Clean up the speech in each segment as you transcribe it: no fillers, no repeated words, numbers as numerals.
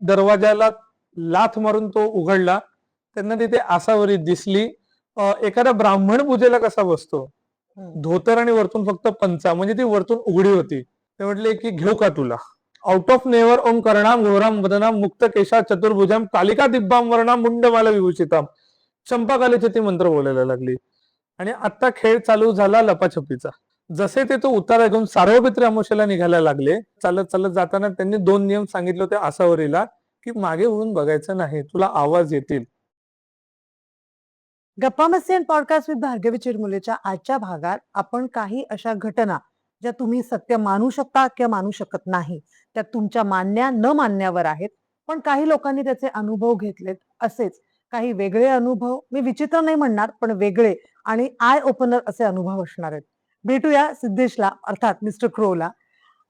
दरवाजाला लाथ मारून तो उघडला. त्यांना तिथे आसावरी दिसली. एखादा ब्राह्मण पूजेला कसा बसतो, धोतर आणि वरतून फक्त पंचा, म्हणजे ती वरतून उघडी होती. ते म्हटले की घेऊ का तुला. आउट ऑफ नेवर ओम करणाम घोराम वदनाम मुक्त केशा चतुर्भुजाम कालिका दिब्बाम वर्णाम मुंडमाला विभूषिताम चंपाकालीची ती मंत्र बोलायला लागली. आणि आता खेळ चालू झाला लपाछपीचा. जसे ते तो उतारा घेऊन सार्वपित्री अमावस्येला निघायला लागले, चालत चालत जाताना त्यांनी 2 नियम सांगितले होते आसावरीला, की मागे होऊन बघायचं नाही, तुला आवाज येतील. गप्पा मस्ती अँड पॉडकास्ट विथ भार्गवी चिरमुलेच्या आजच्या भागात आपण काही अशा घटना ज्या तुम्ही सत्य मानू शकता किंवा मानू शकत नाही, त्या तुमच्या मान्या न मानण्यावर आहेत, पण काही लोकांनी त्याचे अनुभव घेतलेत. असेच काही वेगळे अनुभव, मी विचित्र नाही म्हणणार, पण वेगळे आणि आय ओपनर असे अनुभव असणार आहेत. भेटूया सिद्धेशला, अर्थात मिस्टर क्रोला.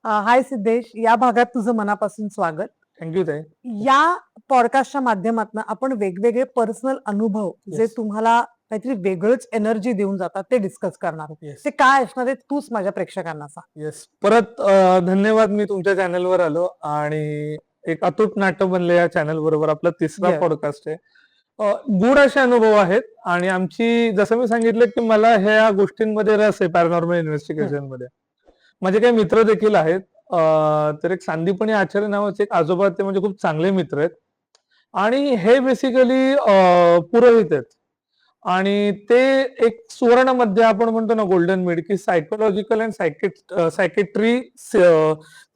हाय सिद्धेश, या भागात तुझं मनापासून स्वागत. थँक्यू ताई. या पॉडकास्टच्या माध्यमातून आपण वेगवेगळे पर्सनल अनुभव जे तुम्हाला काहीतरी वेगळंच एनर्जी देऊन जातात ते डिस्कस करणार आहोत. ते काय असणार आहे तूच माझ्या प्रेक्षकांना सांग. येस, परत धन्यवाद. मी तुमच्या चॅनलवर आलो आणि एक अतूट नाट्य बनले या चॅनल बरोबर. आपला 3रा पॉडकास्ट आहे. गूढ असे अनुभव आहेत आणि आमची, जसं मी सांगितलं की मला ह्या गोष्टींमध्ये रस आहे, पॅरानॉर्मल इन्व्हेस्टिगेशन मध्ये. माझे काही मित्र देखील आहेत. तर एक संदीपनी आचार्य नावाचे एक आजोबा, ते म्हणजे खूप चांगले मित्र आहेत आणि हे बेसिकली पुरोहित आहेत. आणि ते एक सुवर्ण मध्ये, आपण म्हणतो ना गोल्डन मिड, की सायकोलॉजिकल अँड सायकेट्री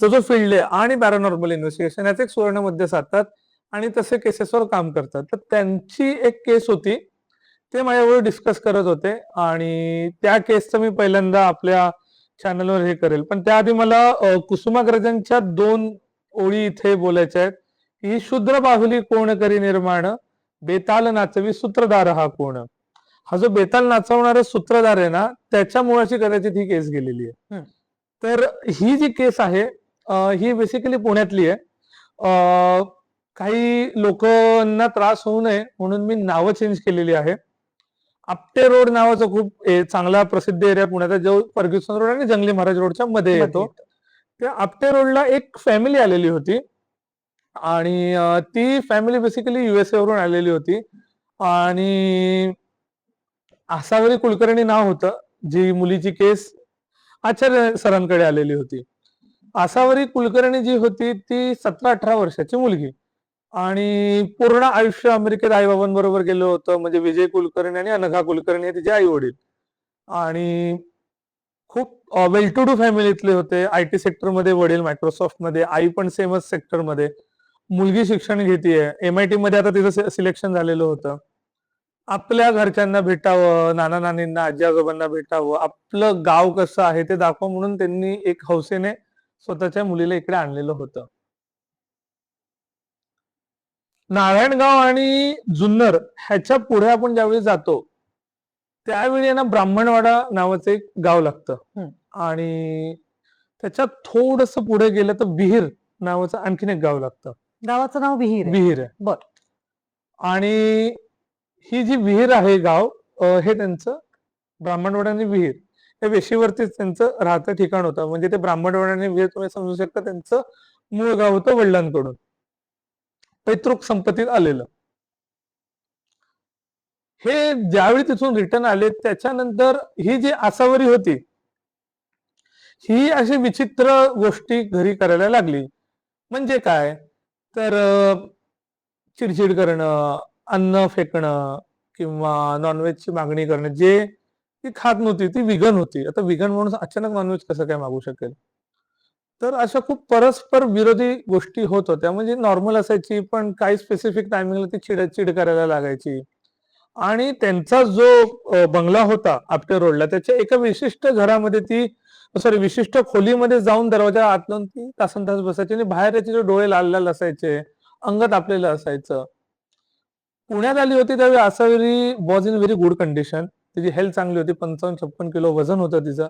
जो फील्ड आहे आणि पॅरानॉर्मल इन्व्हेस्टिगेशन याचे एक सुवर्ण मध्ये साधतात आणि तसे केसेसवर काम करतात. तर त्यांची एक केस होती, ते माझ्याबरोबर डिस्कस करत होते आणि त्या केसचं मी पहिल्यांदा आपल्या चॅनलवर हे करेल. पण त्याआधी मला कुसुमाग्रजांच्या 2 ओळी इथे बोलायच्या आहेत. ही शूद्र बाहुली कोण करी निर्माण, बेताल नाचवी सूत्रधार हा कोण. हा जो बेताल नाचवणारा सूत्रधार आहे ना, त्याच्या मुळाशी कदाचित ही केस गेलेली आहे. तर ही जी केस आहे ही बेसिकली पुण्यातली आहे. काही लोकांना त्रास होऊ नये म्हणून मी नावं चेंज केलेली आहे. आपटे रोड नावाचा खूप चांगला प्रसिद्ध एरिया पुण्याचा, जो फर्ग्युसन रोड आणि जंगली महाराज रोडच्या मध्ये येतो. त्या आपटे रोडला एक फॅमिली आलेली होती आणि ती फॅमिली बेसिकली युएसए वरून आलेली होती आणि आसावरी कुलकर्णी नाव होतं. जी मुलीची केस आचार्य सरांकडे आलेली होती. आसावरी कुलकर्णी जी होती ती 17-18 वर्षाची मुलगी आणि पूर्ण आयुष्य अमेरिकेत आईबाबांबरोबर गेलं होतं. म्हणजे विजय कुलकर्णी आणि अनघा कुलकर्णी हे तिचे आई वडील आणि खूप वेल टू डू फॅमिलीतले होते. आयटी सेक्टरमध्ये वडील, मायक्रोसॉफ्ट मध्ये, आई पण सेमच सेक्टरमध्ये. मुलगी शिक्षण घेतेय MIT मध्ये, आता तिचं सिलेक्शन झालेलं होतं. आपल्या घरच्यांना भेटावं, नाना नानींना, आजी आजोबांना भेटावं, आपलं गाव कसं आहे ते दाखवा म्हणून त्यांनी एक हौसेने स्वतःच्या मुलीला इकडे आणलेलं होतं. नारायणगाव आणि जुन्नर ह्याच्या पुढे आपण ज्यावेळी जातो त्यावेळी ना ब्राह्मणवाडा नावाचं एक गाव लागतं आणि त्याच्यात थोडस पुढे गेलं तर विहीर नावाचं आणखीन एक गाव लागतं. गावाचं नाव विहीर आहे. बर. आणि ही जी विहीर आहे गाव, हे त्यांचं ब्राह्मणवाडा आणि विहीर या वेशीवरतीच त्यांचं राहतं ठिकाण होतं. म्हणजे ते ब्राह्मणवाडा आणि विहीर तुम्ही समजू शकता त्यांचं मूळ गाव होतं वडिलांकडून पैतृक संपत्तीत आलेलं. हे ज्यावेळी तिथून रिटर्न आले त्याच्यानंतर ही जी आसावरी होती ही अशी विचित्र गोष्टी घरी करायला लागली. म्हणजे काय तर चिडचिड करणं, अन्न फेकणं किंवा नॉनव्हेजची मागणी करणं. जे ती खात नव्हती, ती विगन होती. आता विगन म्हणून अचानक नॉनव्हेज कसं काय मागू शकेल. तर अशा खूप परस्पर विरोधी गोष्टी होत होत्या. म्हणजे नॉर्मल असायची, पण काही स्पेसिफिक टायमिंगला ती चिडचिड करायला लागायची. आणि त्यांचा जो बंगला होता आपटे रोडला, त्याच्या एका विशिष्ट घरामध्ये ती, सॉरी, विशिष्ट खोलीमध्ये जाऊन दरवाजा आत लावून ती तासन तास बसायची आणि बाहेर त्याचे डोळे लाल लाल असायचे, अंग तापलेलं असायचं. पुण्यात आली होती त्यावेळी Asavari was in very good condition. तिची हेल्थ चांगली होती. 55-56 किलो वजन होतं तिचं.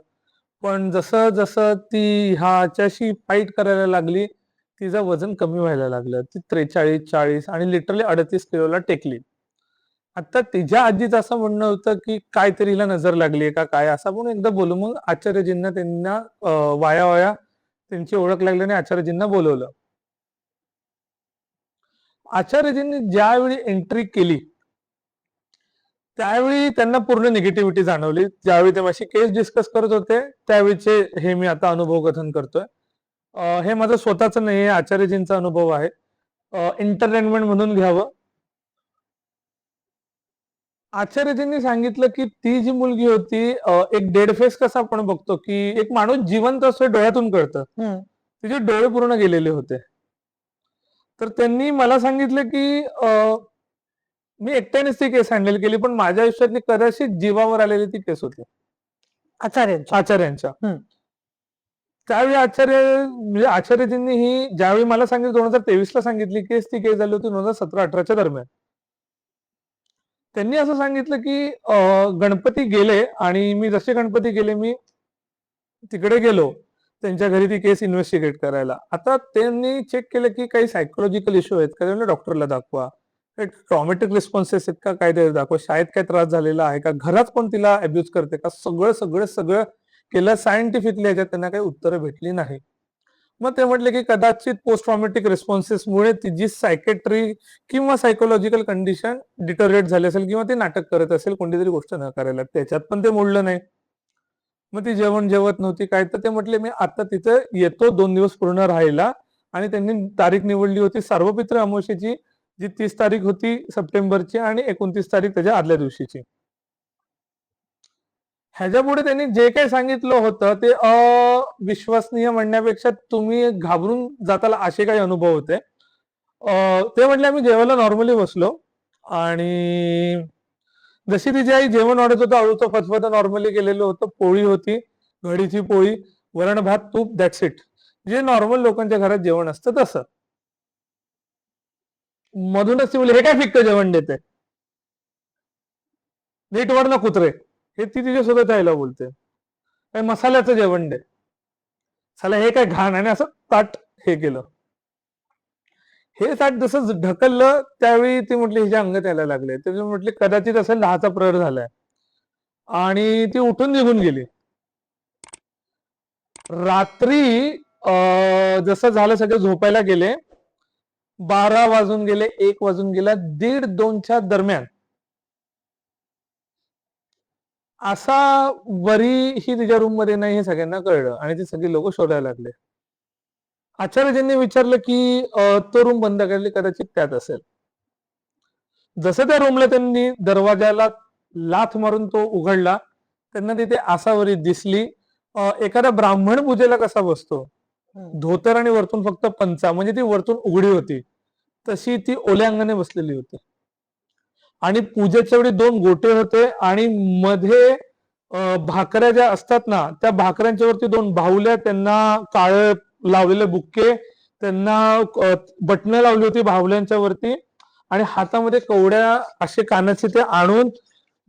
पण जसं जसं ती ह्याच्याशी फाईट करायला लागली तिचं वजन कमी व्हायला लागलं. ती 43-40 आणि लिटरली 38 किलोला टेकली. आता तिच्या आजीचं असं म्हणणं होतं की काहीतरी हिला नजर लागली का काय, असं म्हणून एकदा बोलू. मग आचार्यजींना त्यांना वाया वाया त्यांची ओळख लागली आणि आचार्यजींना बोलवलं. आचार्यजींनी ज्यावेळी एंट्री केली त्यावेळी त्यांना पूर्ण निगेटिव्हिटी जाणवली. ज्यावेळी ते माझी केस डिस्कस करत होते त्यावेळीचे हे मी आता अनुभव कथन करतोय. हे माझं स्वतःच नाही, आचार्यजींचा अनुभव आहे. एंटरटेनमेंट म्हणून घ्यावं. आचार्यजींनी सांगितलं की ती जी मुलगी होती, एक डेड फेस कसा आपण बघतो की एक माणूस जिवंत असतो डोळ्यातून कळतं, तिचे डोळे पूर्ण गेलेले होते. तर त्यांनी मला सांगितलं की मी एकट्यानेच ती केस हँडल केली, पण माझ्या आयुष्यातली कदाचित जीवावर आलेली ती केस होती आचार्यांच्या. आचार्यांच्या. हं. त्यावेळी म्हणजे आचार्यजींनी ही ज्यावेळी मला सांगितलं 2023 ला सांगितली केस, ती केस झाली होती 2017-18च्या दरम्यान. त्यांनी असं सांगितलं की गणपती गेले आणि मी जसे गणपती गेले मी तिकडे गेलो त्यांच्या घरी ती केस इन्व्हेस्टिगेट करायला. आता त्यांनी चेक केलं की काही सायकोलॉजिकल इश्यू आहेत का, त्यांना डॉक्टरला दाखवा. ट्रॉमॅटिक रिस्पॉन्सेस आहेत का, काय ते दाखवा. शाळेत काय त्रास झालेला आहे का, घरात कोण तिला अब्युज करते का, सगळं सगळं सगळं केलं सायंटिफिकली. याच्यात त्यांना काही उत्तरं भेटली नाही. मग ते म्हटले की कदाचित पोस्ट ट्रॉमॅटिक रिस्पॉन्सेसमुळे तिची सायकेट्री किंवा सायकोलॉजिकल कंडिशन डिटोरेट झाली असेल किंवा ती नाटक करत असेल कोणतीतरी गोष्ट न करायला. त्याच्यात पण ते मोडलं नाही. मग ती जेवण जेवत नव्हती काय, तर ते म्हटले मी आता तिथं येतो 2 दिवस पूर्ण राहायला. आणि त्यांनी तारीख निवडली होती सार्वपित्र अमावस्येची, जी 30 तारीख होती सप्टेंबरची आणि 29 तारीख त्याच्या आदल्या दिवशीची. ह्याच्यापुढे त्यांनी जे काही सांगितलं होतं ते अविश्वसनीय म्हणण्यापेक्षा तुम्ही घाबरून जाताल असे काही अनुभव होते. ते म्हटले आम्ही जेवायला नॉर्मली बसलो आणि जशी तिची आई जेवण वाढत होतं अळूचं फतफत नॉर्मली गेलेलं होतं. पोळी होती, घडीची पोळी, वरण भात, तूप, दॅट्स इट. जे नॉर्मल लोकांच्या घरात जेवण असतं तसं. मधूनच ती बोलली, हे काय फिक्क जेवण देते, नीट वर ना कुत्रे. हे ती तिच्यासोबत आईला बोलते. काय मसाल्याचं जेवण दे, साला हे काय घाण. आणि असं ताट हे केलं. हे ताट जसं ढकललं त्यावेळी ती म्हटली हिच्या अंगात यायला लागले. ते म्हटले कदाचित असेल 10चा प्रहर झालाय. आणि ती उठून निघून गेली. रात्री जसं झालं सगळे झोपायला गेले, 12 वाजून गेले, 1 वाजून गेला, 1:30-2च्या दरम्यान असा वरी ही तिच्या रूम मध्ये नाही हे सगळ्यांना कळलं आणि ती सगळी लोक शोधायला लागले. आचार्यजींनी विचारलं की तो रूम बंद केली, कदाचित त्यात असेल. जसं त्या रूमला त्यांनी दरवाजाला लाथ मारून तो उघडला, त्यांना तिथे आसावरी दिसली. एखादा ब्राह्मण पूजेला कसा बसतो, धोतर आणि वरतून फक्त पंचा, म्हणजे ती वरतून उघडी होती, तशी ती ओल्या अंगाने बसलेली होती. आणि पूजेच्या वेळी 2 गोटे होते आणि मध्ये भाकऱ्या ज्या असतात ना, त्या भाकऱ्यांच्या वरती 2 बाहुल्या, त्यांना काळे लावलेले बुक्के, त्यांना बटणं लावली होती बाहुल्यांच्या वरती आणि हातामध्ये कवड्या असे कानाचे ते आणून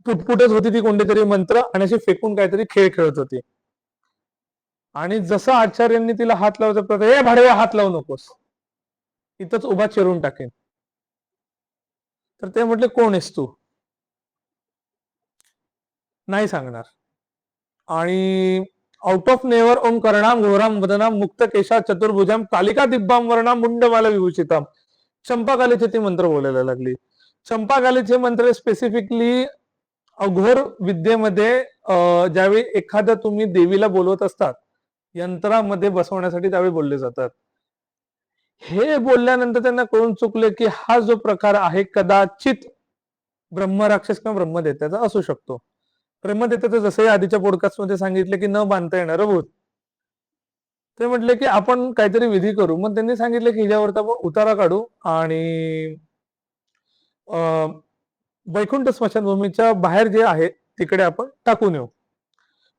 पुटपुटत होती ती कोणतेतरी मंत्र आणि असे फेकून काहीतरी खेळ खेळत होती. आणि जसं आचार्यांनी तिला हात लावता, हे भाडव्या हात लावू नकोस, इथंच उभा चिरून टाकेन. तर ते म्हटले कोण आहेस तू, नाही सांगणार. आणि आउट ऑफ नेवर ओम करणाम घोराम वदनाम मुक्त केशा चतुर्भुजाम कालिका दिब्बाम वर्णाम मुंडमाला विभूषिताम, चंपाकालीचे ती मंत्र बोलायला लागली. चंपाकालीचे मंत्र स्पेसिफिकली अघोर विद्येमध्ये ज्यावेळी एखाद्या तुम्ही देवीला बोलवत असतात यंत्रामध्ये बसवण्यासाठी त्यावेळी बोलले जातात. हे बोलल्यानंतर त्यांना कळून चुकले की हा जो प्रकार आहे कदाचित ब्रह्मराक्षस किंवा ब्रह्मदेत्याचा असू शकतो. ब्रह्मदेत्याचं जसंही आधीच्या पॉडकास्ट मध्ये सांगितलं की न बांधता येणारं भूत. ते म्हटले की आपण काहीतरी विधी करू. मग त्यांनी सांगितलं की हिच्यावरती आपण उतारा काढू आणि वैकुंठ स्मशानभूमीच्या बाहेर जे आहे तिकडे आपण टाकून येऊ,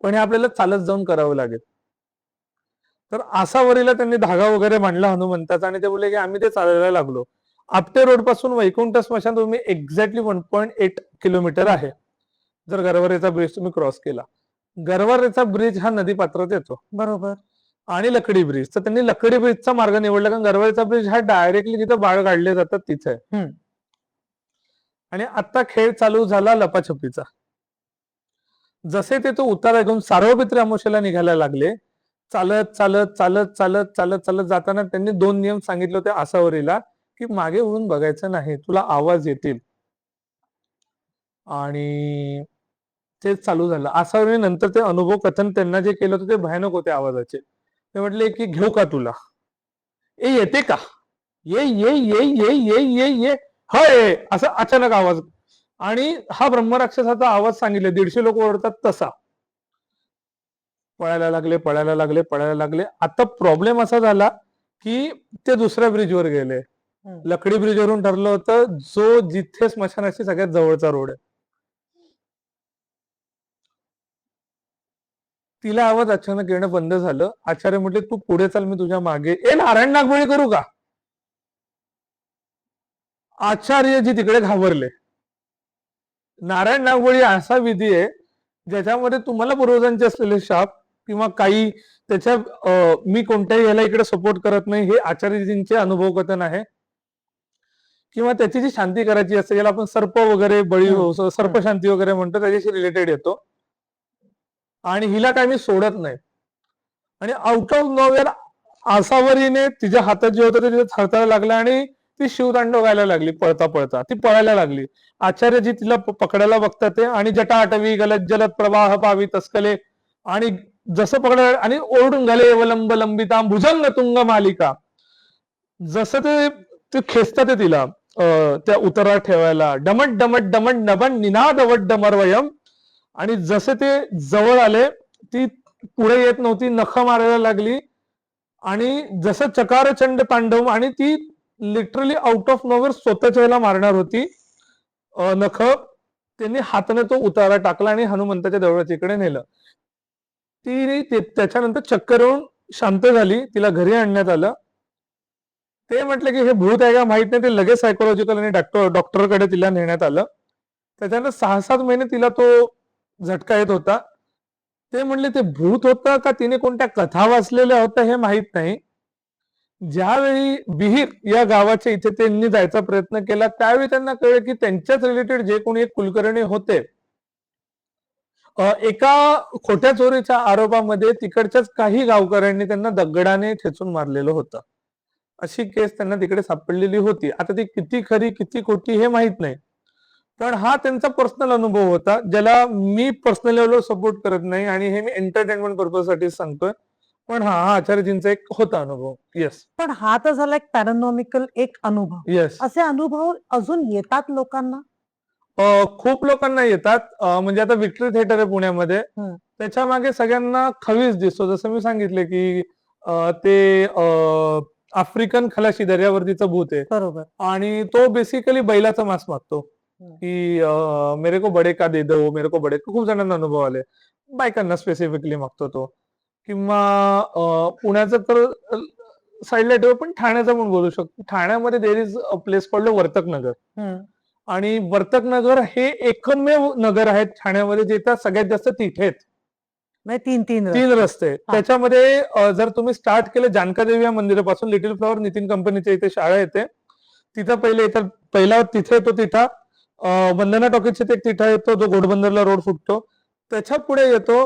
पण हे आपल्याला चालत जाऊन करावं लागेल. तर आसावरीला त्यांनी धागा वगैरे बांधला हनुमंताचा आणि ते बोलले की आम्ही ते चालायला लागलो. आपटे रोड पासून वैकुंठ स्मशानभूमी एक्झॅक्टली 1.8 किलोमीटर आहे, जर गरवरेचा ब्रिज तुम्ही क्रॉस केला. गरवरेचा ब्रिज हा नदी पात्रात येतो बरोबर. आणि लकडी ब्रिज, तर त्यांनी लकडी ब्रिजचा मार्ग निवडला कारण गरवरेचा ब्रिज हा डायरेक्टली जिथे बाळ काढले जातात तिथे आहे. आणि आता खेळ चालू झाला लपाछपीचा. जसे ते तो उतारा घेऊन सार्वपित्री अमावस्येला निघायला लागले, चालत चालत चालत चालत चालत चालत जाताना त्यांनी 2 नियम सांगितले होते आसावरीला की मागे वळून बघायचं नाही, तुला आवाज येतील. आणि तेच चालू झालं. असा नंतर ते अनुभव कथन त्यांना जे केलं होतं ते भयानक होते आवाजाचे. ते म्हटले की घेऊ का तुला? ए येते का? ये ये ये ये ये ये ये हय असा अचानक आवाज. आणि हा ब्रह्मराक्षसाचा आवाज सांगितले 150 लोक ओरडतात तसा. पळायला लागले, पळायला लागले, पळायला लागले. आता प्रॉब्लेम असा झाला की ते दुसऱ्या ब्रिजवर गेले. लकडी ब्रिजवरून ठरलं होतं जो जिथे स्मशानाशी सगळ्यात जवळचा रोड आहे. तिला आवाज अचानक येणं बंद झालं. आचार्य म्हटले तू पुढे चाल, मी तुझ्या मागे. ए नारायण नागबळी करू का? आचार्यजी तिकडे घाबरले. नारायण नागबळी असा विधी आहे ज्याच्यामध्ये तुम्हाला पूर्वजांचे असलेले शाप किंवा काही त्याच्या मी कोणत्याही याला इकडे सपोर्ट करत नाही, हे आचार्यजींचे अनुभव कथन आहे. किंवा त्याची जी शांती करायची असते, याला आपण सर्प वगैरे बळी सर्प शांती वगैरे म्हणतो, त्याच्याशी रिलेटेड येतो. आणि हिला काय मी सोडत नाही. आणि आउट ऑफ नोवेअर आसावरीने तिच्या हातात जे होतं ते तिथे थरथरायला लागलं आणि ती शिवतांडव गायला लागली. पळता पळता ती पळायला लागली. आचार्यजी तिला पकडायला बघतात ते, आणि जटा आटवी गलत जलद प्रवाह पावी तस्कले, आणि जसं पकडायला आणि ओरडून घाले वलंब लंबिता भुजंग तुंग मालिका. जसं ते खेचतात ते तिला त्या उतरात ठेवायला, डमट डमट डमट डमट निनाद वट डमरवयम. आणि जसे ते जवळ आले ती पुढे येत नव्हती, नख मारायला लागली. आणि जसं चकारचंड तांडव, आणि ती लिटरली आउट ऑफ नोवेअर स्वतःच्या वेळेला मारणार होती नख. त्यांनी हाताने तो उतारा टाकला आणि हनुमंताच्या देवळाच्या नेलं. ती त्याच्यानंतर चक्कर येऊन शांत झाली. तिला घरी आणण्यात आलं. ते म्हटलं की हे भूत आहे का माहित नाही, ते लगेच सायकोलॉजिकल आणि डॉक्टरकडे तिला नेण्यात आलं. त्याच्यानंतर 6-7 महिने तिला तो झटका येत होता. ते म्हणले ते भूत होतं का तिने कोणत्या कथा वाचलेल्या होत्या हे माहित नाही. ज्यावेळी विहीर या गावाच्या इथे त्यांनी जायचा प्रयत्न केला, त्यावेळी त्यांना कळलं की त्यांच्याच रिलेटेड जे कोणी एक कुलकर्णी होते, एका खोट्या चोरीच्या आरोपामध्ये तिकडच्याच काही गावकऱ्यांनी त्यांना दगडाने ठेचून मारलेलं होतं. अशी केस त्यांना तिकडे सापडलेली होती. आता ती किती खरी किती खोटी हे माहित नाही, पण हा त्यांचा पर्सनल अनुभव होता, ज्याला मी पर्सनल लेवलवर सपोर्ट करत नाही, आणि हे मी एंटरटेनमेंट पर्पज साठी सांगतोय. पण हा आचार्यजींचा एक होता अनुभव. येस. पण हा तर झाला एक पॅरानॉमिकल एक अनुभव. येस. असे अनुभव अजून येतात लोकांना? खूप लोकांना येतात. म्हणजे आता विक्टरी थिएटर आहे पुण्यामध्ये, त्याच्या मागे सगळ्यांना खवीज दिसतो. जसं मी सांगितले की ते आफ्रिकन खलाशी दर्यावर्दीचं भूत आहे. बरोबर. आणि तो बेसिकली बैलाचा मांस मागतो की मेरे को बडे का दे दो, मेरे को बडे. खूप जणांना अनुभव आले, बायकांना स्पेसिफिकली मागतो तो. किंवा पुण्याचं तर साईडला ठेव, पण ठाण्याचं पण बोलू शकतो. ठाण्यामध्ये there is a place called Vartak Nagar. आणि वर्तक नगर हे एकमेव नगर आहे ठाण्यामध्ये जिथे सगळ्यात जास्त तिथे आहेत. म्हणजे 3 3 रस्ते. त्याच्यामध्ये जर तुम्ही स्टार्ट केलं जानकादेवी या मंदिरापासून, लिटिल फ्लॉवर नितीन कंपनीच्या इथे शाळा येते, तिथं पहिला तिथे येतो तिथं वंदना टॉकीजच्या एक तिथं येतो जो घोडबंदरला रोड फुटतो. त्याच्या पुढे येतो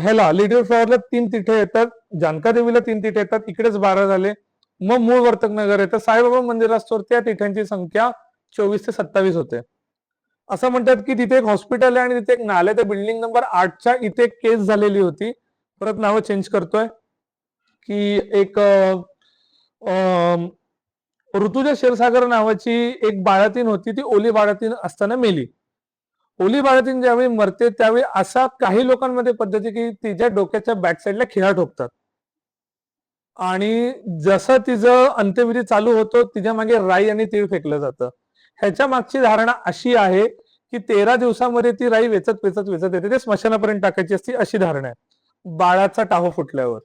ह्याला लिटिल फ्लॉवरला 3 तिथे येतात, जानकादेवीला 3 तिथे येतात, इकडेच 12 झाले. मग मूळ वर्तक नगर येतं. साईबाबा मंदिरासमोर त्या तिथ्यांची संख्या 24 ते 27 होते. असं म्हणतात की तिथे एक हॉस्पिटल आहे आणि तिथे एक नाला आहे. बिल्डिंग नंबर 8च्या इथे एक केस झालेली होती. परत नावं चेंज करतोय की एक ऋतुजा क्षीरसागर नावाची एक बाळातीन होती. ती ओली बाळातीन असताना मेली. ओली बाळातीन ज्यावेळी मरते त्यावेळी असा काही लोकांमध्ये पद्धती की तिच्या डोक्याच्या बॅक साईडला खिळा ठोकतात, आणि जसं तिचं अंत्यविधी चालू होतो तिच्या मागे राई आणि तीळ फेकलं जातं. ह्याच्या मागची धारणा अशी आहे की 13 दिवसामध्ये ती राई वेचत वेचत वेचत येते, ते स्मशानापर्यंत टाकायची असती, अशी धारणा आहे. बाळाचा टाहो फुटल्यावर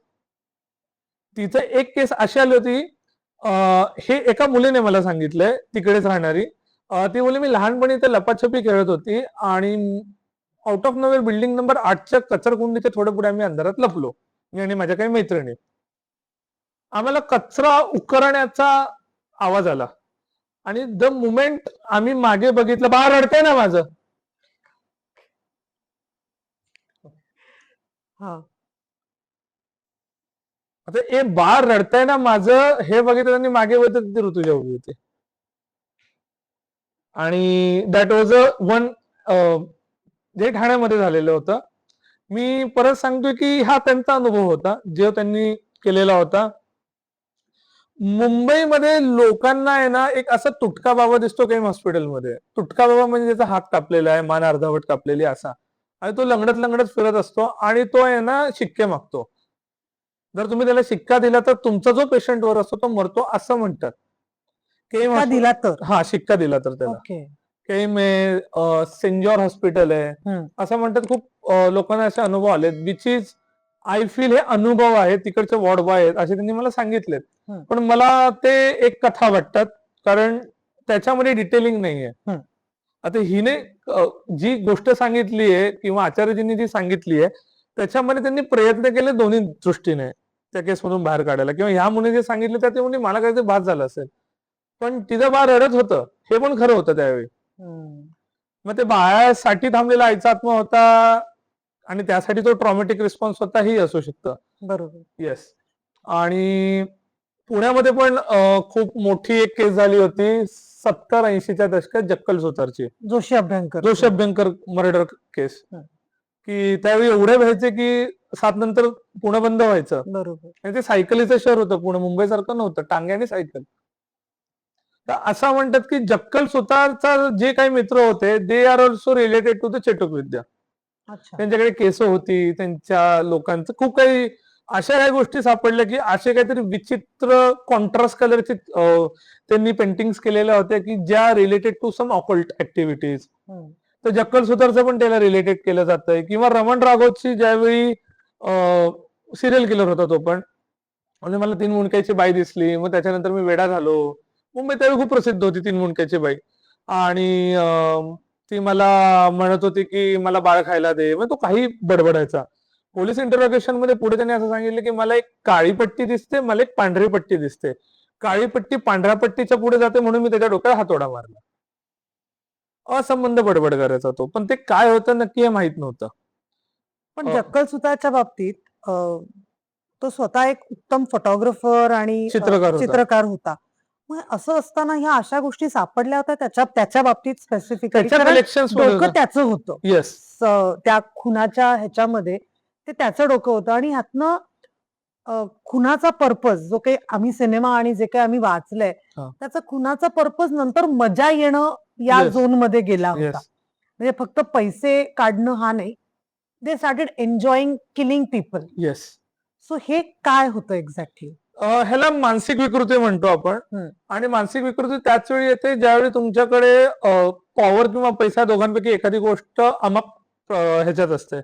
तिचं एक केस अशी आली होती. हे एका मुलीने मला सांगितलंय, तिकडेच राहणारी. ती मुली मी लहानपणी ते लपाछपी खेळत होती, आणि out of nowhere building number 8च्या कचरकुंडीच्या थोडं पुढे आम्ही अंधारात लपलो, मी आणि माझ्या काही मैत्रिणी. आम्हाला कचरा उकरण्याचा आवाज आला, आणि द मुमेंट आम्ही मागे बघितलं, बाहेर रडतंय ना माझं. आता ए बाळ रडताय ना माझं हे बघितलं त्यांनी मागे बघितलं तिथे ऋतुजा उभी होती. आणि दॅट वॉज अ वन जे ठाण्यामध्ये झालेलं होतं. मी परत सांगतोय की हा त्यांचा अनुभव होता जो त्यांनी केलेला होता. मुंबईमध्ये लोकांना आहे ना एक असा तुटका बाबा दिसतो काही हॉस्पिटलमध्ये. तुटका बाबा म्हणजे त्याचा हात कापलेला आहे, मान अर्धावट कापलेली असा, आणि तो लंगडत लंगडत फिरत असतो आणि तो आहे ना शिक्के मागतो. जर तुम्ही त्याला शिक्का दिला तर तुमचा जो पेशंट वर असतो तो मरतो असं म्हणतात. का दिला तर? हा शिक्का दिला तर त्याला. ओके. काही सेंट जॉर्ज हॉस्पिटल आहे हं. असं म्हणतात. खूप लोकांना असे अनुभव आलेत विच इज आय फील हे अनुभव आहेत तिकडचे वॉर्ड बॉय आहेत असे त्यांनी मला सांगितलेत. हं. पण मला ते एक कथा वाटतात कारण त्याच्यामध्ये डिटेलिंग नाहीये. हं. आता हिने जी गोष्ट सांगितली आहे किंवा आचार्यजींनी जी सांगितली आहे त्याच्यामध्ये त्यांनी प्रयत्न केले दोन्ही दृष्टीने त्या केसमधून बाहेर काढायला, किंवा ह्या मुली जे सांगितलं त्या ते म्हणजे मला काहीतरी भास झाला असेल. पण तिचं बाळ रडत होतं हे पण खरं होतं त्यावेळी. हं. मग ते बाळासाठी थांबलेला आईचा आत्मा होता आणि त्यासाठी तो ट्रॉमॅटिक रिस्पॉन्स होता ही असू शकतं. बरोबर. येस. आणि पुण्यामध्ये पण खूप मोठी एक केस झाली होती 70-80च्या दशकात जक्कल सुतारची, जोशी अभ्यंकर. जोशी अभ्यंकर मर्डर केस. हं. की त्यावेळी एवढे व्हायचे की 7 नंतर पुणे बंद व्हायचं. बरोबर. आणि ते सायकलीचं शहर होतं पुणे, मुंबईसारखं नव्हतं, टांग्याने सायकल. तर असं म्हणतात की जक्कल सुतारचा जे काही मित्र होते they are also related to the चेटक विद्या. अच्छा. त्यांच्याकडे केस होती, त्यांच्या लोकांचं खूप काही अशा काही गोष्टी सापडल्या की असे काहीतरी विचित्र कॉन्ट्रास्ट कलरचे त्यांनी पेंटिंग्स केलेल्या होत्या की ज्या related to some occult activities. हं. तर जक्कल सुतारचं पण त्याला रिलेटेड केलं जातंय. किंवा रमण राघवची ज्यावेळी सिरियल किलर होता तो पण, म्हणजे मला 3 मुंडक्याची बाई दिसली, मग त्याच्यानंतर मी वेडा झालो. मुंबई त्यावेळी खूप प्रसिद्ध होती 3 मुंडक्याची बाई. आणि ती मला म्हणत होती की मला बाळ खायला दे, मग तो काही बडबडायचा. पोलीस इंटरोगेशन मध्ये पुढे त्यांनी असं सांगितलं की मला एक काळी पट्टी दिसते, मला एक पांढरी पट्टी दिसते. काळी पट्टी पांढऱ्या पट्टीच्या पुढे जाते म्हणून मी त्याच्या डोक्यात हातोडा मारला. असंबंध बडबड करायचा तो, पण ते काय होतं नक्की हे माहित नव्हतं. पण जक्कल सुतारच्या बाबतीत तो स्वतः एक उत्तम फोटोग्राफर आणि चित्रकार होता. चित्रकार होता. मग असं असताना ह्या अशा गोष्टी सापडल्या होत्या त्याच्या बाबतीत स्पेसिफिकली, त्याच्या कारण कलेक्शन्स डोकं त्याचं होतं. येस. त्या खुनाच्या ह्याच्यामध्ये ते त्याचं डोकं होतं आणि ह्यातनं खुनाचा पर्पज जो काही आम्ही सिनेमा आणि जे काही आम्ही वाचलंय हा. त्याचा खुनाचा पर्पज नंतर मजा येणं या Yes. झोन मध्ये गेला होता. येस. म्हणजे फक्त पैसे काढणं हा नाही, they started enjoying killing people. Yes. So हे काय होतं एक्झॅक्टली? ह्याला मानसिक विकृती म्हणतो आपण. हं. आणि मानसिक विकृती त्याच वेळी येते ज्यावेळी तुमच्याकडे पॉवर किंवा पैसा दोघांपैकी एखादी गोष्ट ह्याच्यात असते.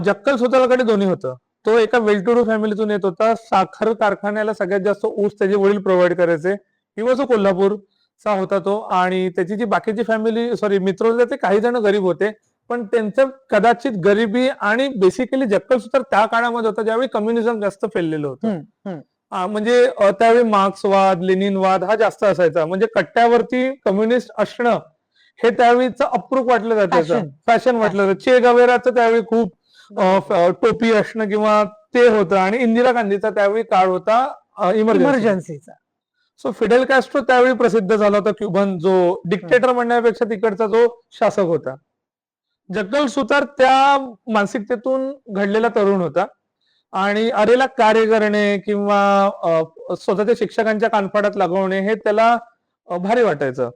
जक्कल सुतारकडे दोन्ही होतं. तो एका वेल टू डू फॅमिलीतून येत होता. साखर कारखान्याला सगळ्यात जास्त ऊस त्याचे वडील प्रोव्हाइड करायचे, किंवा जो कोल्हापूरचा होता तो. आणि त्याची जी बाकीची फॅमिली मित्र होते ते काही जण गरीब होते, पण त्यांचं कदाचित गरिबी आणि बेसिकली जक्कल सुतार त्या काळामध्ये होता ज्यावेळी कम्युनिझम जास्त फैललेलं होतं. म्हणजे त्यावेळी मार्क्सवाद, लेनिनवाद हा जास्त असायचा. म्हणजे कट्ट्यावरती कम्युनिस्ट असणं हे त्यावेळीचं अप्रूप वाटलं जातं, फॅशन वाटलं जातं. चे गवेराचं त्यावेळी खूप टोपी असणं किंवा ते होतं. आणि इंदिरा गांधीचा त्यावेळी काळ होता इमर्जन्सीचा. सो फिडेल कॅस्ट्रो त्यावेळी प्रसिद्ध झाला होता, क्युबन जो डिक्टेटर म्हणण्यापेक्षा तिकडचा जो शासक होता. जक्कल सुतार त्या मानसिकतेतून घडलेला तरुण होता. आणि अरेला कार्य करणे किंवा स्वतःच्या शिक्षकांच्या कानफाडात लागवणे हे त्याला भारी वाटायचं.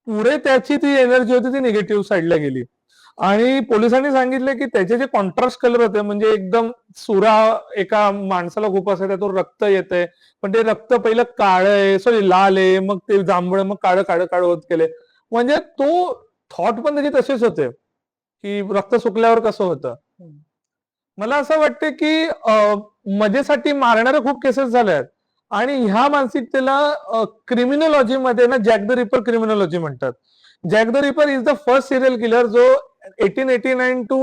पुढे त्याची ती एनर्जी होती ती निगेटिव्ह साईडला गेली. आणि पोलिसांनी सांगितले की त्याचे जे कॉन्ट्रास्ट कलर होते, म्हणजे एकदम सुरा एका माणसाला खूप असायचा, तो रक्त येतंय, पण ते रक्त पहिलं काळ आहे, लाल आहे, मग ते जांभळ, मग काळं काळं काळं होत गेले. म्हणजे तो थॉट पण त्याचे तसेच होते की रक्त सुकल्यावर कसं होतं. मला असं वाटतं की मजेसाठी मारणाऱ्या खूप केसेस झाल्या आहेत. आणि ह्या मानसिकतेला क्रिमिनॉलॉजी मध्ये ना जॅक द रिपर क्रिमिनॉलॉजी म्हणतात. Jack the reaper is the first serial killer जो 1889 टू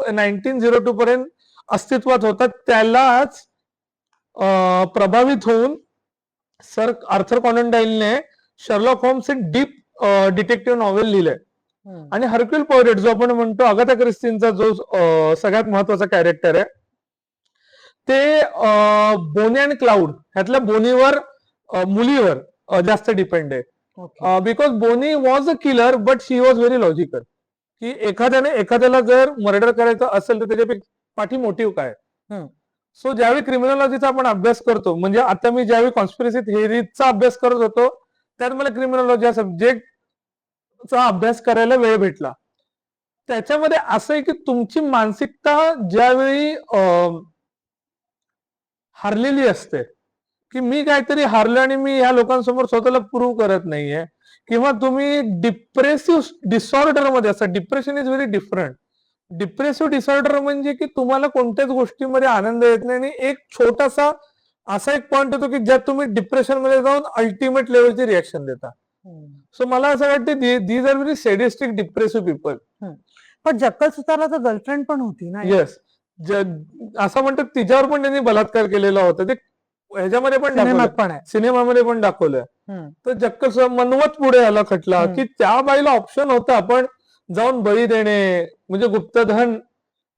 1902 पर्यंत अस्तित्वात होता. त्यालाच प्रभावित होऊन सर आर्थर कॉनन डाईलने शर्लॉक होम्स हे डीप डिटेक्टिव्ह नॉव्हेल लिहिलंय. आणि हरक्युल पॉयरट जो आपण म्हणतो अगाथा ख्रिस्तीचा जो सगळ्यात महत्वाचा कॅरेक्टर आहे, ते बोनी अँड क्लाउड ह्यातल्या बोनीवर मुलीवर जास्त डिपेंड आहे. Okay. Because Bonnie was a killer but she was very logical, की एखाद्याने एखाद्याला जर मर्डर करायचं असेल तर त्याच्या पाठी मोटिव्ह काय. हम्म. सो ज्यावेळी क्रिमिनॉलॉजीचा आपण अभ्यास करतो, म्हणजे आता मी ज्यावेळी कॉन्स्पिरसी थिअरीचा अभ्यास करत होतो त्यात मला क्रिमिनॉलॉजी या सब्जेक्टचा अभ्यास करायला वेळ भेटला. त्याच्यामध्ये असं आहे की तुमची मानसिकता ज्यावेळी हारलेली असते, की मी काहीतरी हारलं आणि मी ह्या लोकांसमोर स्वतःला प्रूव्ह करत नाहीये, किंवा तुम्ही डिप्रेसिव्ह डिसऑर्डर मध्ये असता. Depression is very different. Depressive disorder म्हणजे की तुम्हाला कोणत्याच गोष्टीमध्ये आनंद येत नाही आणि एक छोटासा असा एक पॉइंट येतो की ज्यात तुम्ही डिप्रेशन मध्ये जाऊन अल्टिमेट लेवलची रिएक्शन देता. सो मला असं वाटतं these are very sadistic depressive people. पण जक्कल सुतारला तर गर्लफ्रेंड पण होती ना. येस, असं म्हणतात तिच्यावर पण त्यांनी बलात्कार केलेला होता. ते ह्याच्यामध्ये पण सिनेमात दाखवलं, पण आहे. सिनेमामध्ये पण दाखवलंय. हम्म. तर जक्कल मनवत पुढे आला खटला, की त्या बाईला ऑप्शन होता आपण जाऊन बळी देणे, म्हणजे गुप्तधन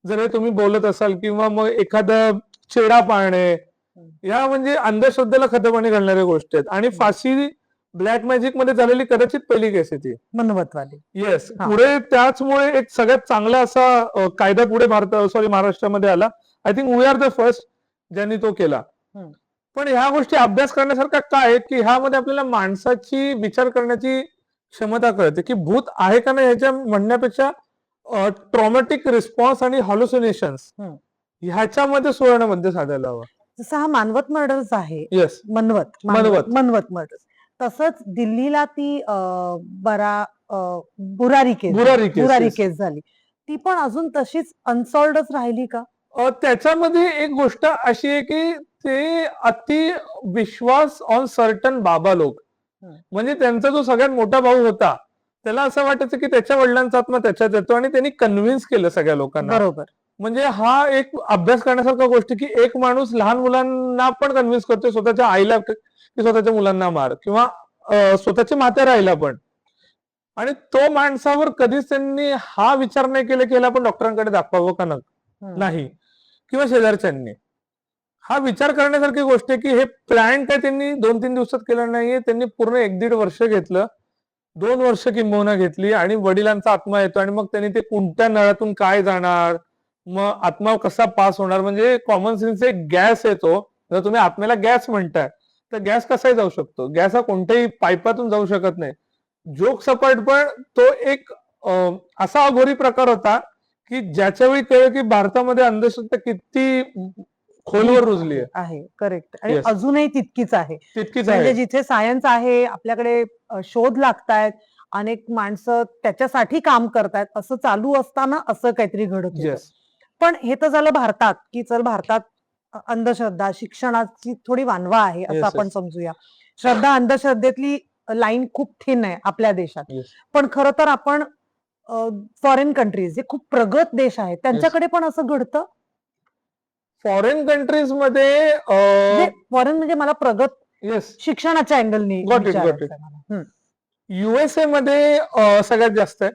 जर हे तुम्ही बोलत असाल, किंवा मग एखादा चेडा पाळणे, या म्हणजे अंधश्रद्धेला खतपाणी घालणाऱ्या गोष्टी आहेत. आणि फाशी ब्लॅक मॅजिक मध्ये झालेली कदाचित पहिली केस आहे ती. मनवतवाली. येस. हा. पुढे त्याचमुळे एक सगळ्यात चांगला असा कायदा पुढे महाराष्ट्रामध्ये आला. I think we are the first ज्यांनी तो केला. पण ह्या गोष्टी अभ्यास करण्यासारखा काय आहे, की ह्यामध्ये आपल्याला माणसाची विचार करण्याची क्षमता कळते, की भूत आहे का नाही ह्याच्या म्हणण्यापेक्षा ट्रॉमॅटिक रिस्पॉन्स आणि हॉल्युसिनेशन्स ह्याच्यामध्ये सुवर्ण मध्य साधायला हवं. जसं हा मानवत मर्डर्स आहे. येस, मनवत मनवत. मनवत मर्डर्स. तसंच दिल्लीला ती बुरारी बुरारी केस केस झाली. ती पण अजून तशीच अनसॉल्वडच राहिली का? त्याच्यामध्ये एक गोष्ट अशी आहे की ते अति विश्वास ऑन सर्टन बाबा लोक, म्हणजे त्यांचा जो सगळ्यात मोठा भाऊ होता त्याला असं वाटायचं की त्याच्या वडिलांचा आत्मा त्याच्यात येतो, आणि त्यांनी कन्व्हिन्स केलं सगळ्या लोकांना. बरोबर. म्हणजे हा एक अभ्यास करण्यासारखा गोष्ट, की एक माणूस लहान मुलांना पण कन्व्हिन्स करतोय, स्वतःच्या आईला की स्वतःच्या मुलांना मार, किंवा स्वतःच्या म्हाताऱ्या आईला पण. आणि तो माणसावर कधीच त्यांनी हा विचार नाही केला की याला आपण डॉक्टरांकडे दाखवावं का नाही, किंवा शेजारच्यांनी. हा विचार करण्यासारखी गोष्ट आहे की हे प्लॅन काय त्यांनी 2-3 दिवसात केलं नाहीये, त्यांनी पूर्ण 1-1.5 वर्ष घेतलं, 2 वर्ष किंबहुना घेतली. आणि वडिलांचा आत्मा येतो आणि मग त्यांनी ते कोणत्या नळातून काय जाणार, मग आत्मा कसा पास होणार, म्हणजे कॉमन सेन्स एक गॅस येतो. जर तुम्ही आत्म्याला गॅस म्हणताय तर गॅस कसाही जाऊ शकतो. गॅस हा कोणत्याही पाईपातून जाऊ शकत नाही. जोक सपाट, पण तो एक असा अघोरी प्रकार होता की ज्याच्या वेळी कळलं की भारतामध्ये अंधश्रद्धा किती खोलवर रुजली आहे. करेक्ट. आणि Yes. अजूनही तितकीच आहे. तितकीच म्हणजे आहे. जिथे सायन्स आहे, आपल्याकडे शोध लागतायत, अनेक माणसं त्याच्यासाठी काम करतायत, असं चालू असताना असं काहीतरी घडत होतं. येस, पण हे तर झालं भारतात, की चल भारतात अंधश्रद्धा, शिक्षणाची थोडी वानवा आहे असं Yes, आपण yes. समजूया. श्रद्धा अंधश्रद्धेतली लाईन खूप थिन आहे आपल्या देशात. येस. पण खरं तर आपण फॉरेन कंट्रीज जे खूप प्रगत देश आहेत त्यांच्याकडे पण असं घडतं. फॉरेन कंट्रीज मध्ये फॉरेन म्हणजे मला प्रगत येस, शिक्षणाच्या अँगलनी Got it. युएसए मध्ये सगळ्यात जास्त आहे.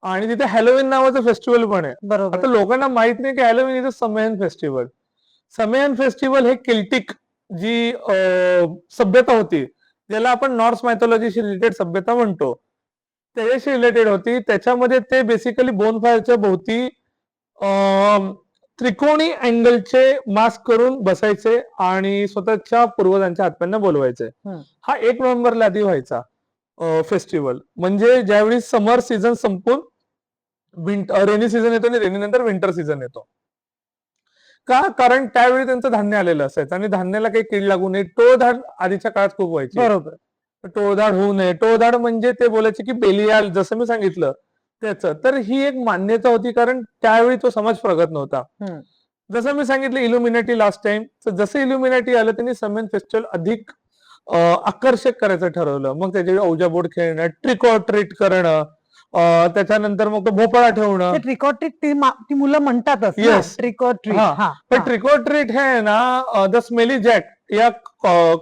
आणि तिथे हॅलोविन नावाचं फेस्टिवल पण आहे. बरोबर. आता लोकांना माहित नाही की Halloween is a Samhain festival. Samhain festival हे केल्टिक जी सभ्यता होती, ज्याला आपण नॉर्स मायथॉलॉजीशी रिलेटेड सभ्यता म्हणतो, त्याच्याशी रिलेटेड होती. त्याच्यामध्ये ते बेसिकली बोनफायरच्या भोवती त्रिकोणी अँगलचे मास्क करून बसायचे आणि स्वतःच्या पूर्वजांच्या आत्म्यांना बोलवायचे. हा 1 नोव्हेंबरला आधी व्हायचा फेस्टिवल. म्हणजे ज्यावेळी समर सीझन संपून रेनी सीझन येतो आणि रेनी नंतर विंटर सीझन येतो. का? कारण त्यावेळी त्यांचं धान्य आलेलं असायचं आणि धान्याला काही कीड लागू नये, टोळधाड आधीच्या काळात खूप व्हायची. बरोबर. टोळधाड होऊ नये. टोळधाड म्हणजे ते बोलायचे की बेलियाल, जसं मी सांगितलं त्याचं. तर ही एक मान्यता होती, कारण त्यावेळी तो समाज प्रगत नव्हता. जसं मी सांगितलं इल्युमिनाटी लास्ट टाइम, तर जसं इल्युमिनाटी आलं त्यांनी समेन फेस्टिवल अधिक आकर्षक करायचं ठरवलं. मग त्याच्या औजा बोर्ड खेळणं, ट्रिक ऑर ट्रीट करणं, त्याच्यानंतर मग तो भोपळा ठेवणं. ट्रिक ऑर ट्रीट ती मुलं म्हणतातच. Yes. Trick or treat. पण ट्रिक ऑर ट्रीट हे आहे ना, द स्मेली जॅक या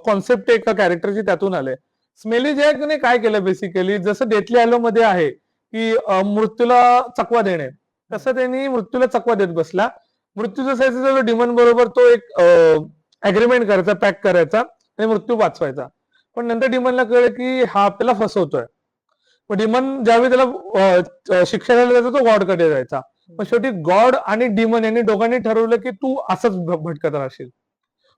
कॉन्सेप्ट एका कॅरेक्टरची त्यातून आले. स्मेली जॅकने काय केलं बेसिकली, जसं डेथली हॅलो मध्ये आहे की मृत्यूला चकवा देणे, तसं त्यांनी मृत्यूला चकवा देत बसला. मृत्यू जसा यायचा डिमन बरोबर तो एक अग्रीमेंट करायचा, पॅक करायचा आणि मृत्यू वाचवायचा. पण नंतर डिमनला कळलं की हा आपल्याला फसवतोय. मग डिमन ज्यावेळी त्याला शिक्षा द्यायला जायचा तो गॉडकडे जायचा. पण शेवटी गॉड आणि डिमन यांनी दोघांनी ठरवलं की तू असंच भटकत राहशील.